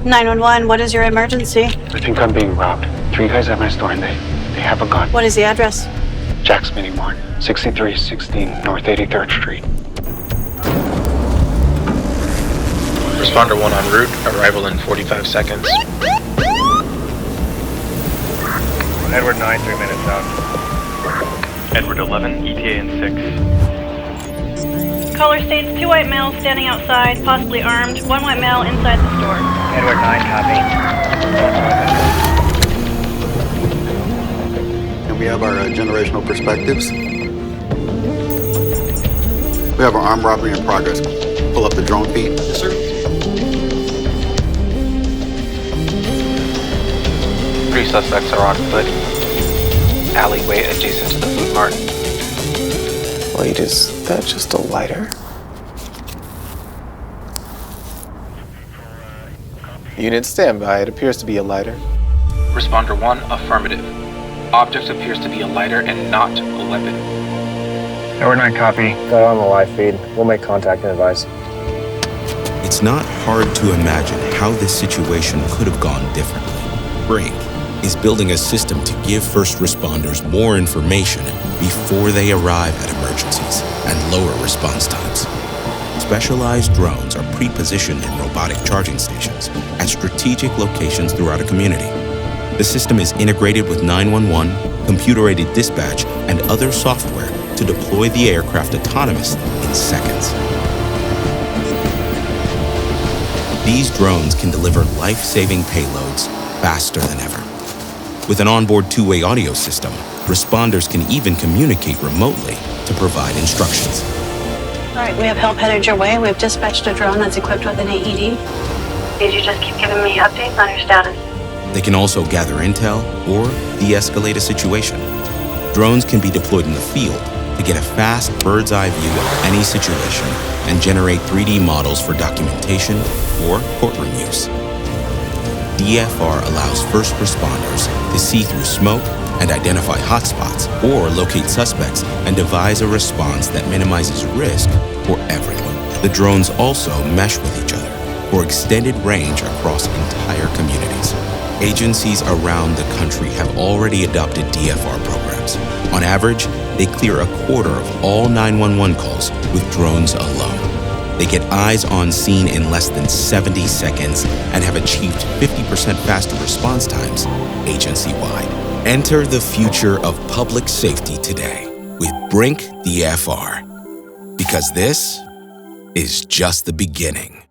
911, what is your emergency? I think I'm being robbed. 3 guys at my store and they have a gun. What is the address? Jack's Mini Mart, 6316 North 83rd Street. Responder 1 en route, arrival in 45 seconds. Edward 9, 3 minutes out. Edward 11, ETA in 6. Caller states 2 white males standing outside, possibly armed, 1 white male inside the store. Edward 9, copy. And we have our generational perspectives. We have our armed robbery in progress. Pull up the drone feed. Yes, sir. 3 suspects are on foot. Alleyway adjacent to the food mart. Wait, is that just a lighter? Unit standby. It appears to be a lighter. Responder 1, affirmative. Object appears to be a lighter and not a weapon. Edward 9, copy. Got it on the live feed. We'll make contact and advise. It's not hard to imagine how this situation could have gone differently. BRINC is building a system to give first responders more information before they arrive at emergencies and lower response times. Specialized drones are pre-positioned in robotic charging stations at strategic locations throughout a community. The system is integrated with 911, computer-aided dispatch, and other software to deploy the aircraft autonomously in seconds. These drones can deliver life-saving payloads faster than ever. With an onboard two-way audio system, responders can even communicate remotely to provide instructions. All right, we have help headed your way. We've dispatched a drone that's equipped with an AED. Did you just keep giving me updates on your status? They can also gather intel or de-escalate a situation. Drones can be deployed in the field to get a fast bird's-eye view of any situation and generate 3D models for documentation or courtroom use. DFR allows first responders to see through smoke and identify hotspots or locate suspects and devise a response that minimizes risk for everyone. The drones also mesh with each other for extended range across entire communities. Agencies around the country have already adopted DFR programs. On average, they clear a quarter of all 911 calls with drones alone. They get eyes on scene in less than 70 seconds and have achieved 50% faster response times agency-wide. Enter the future of public safety today with BRINC DFR. Because this is just the beginning.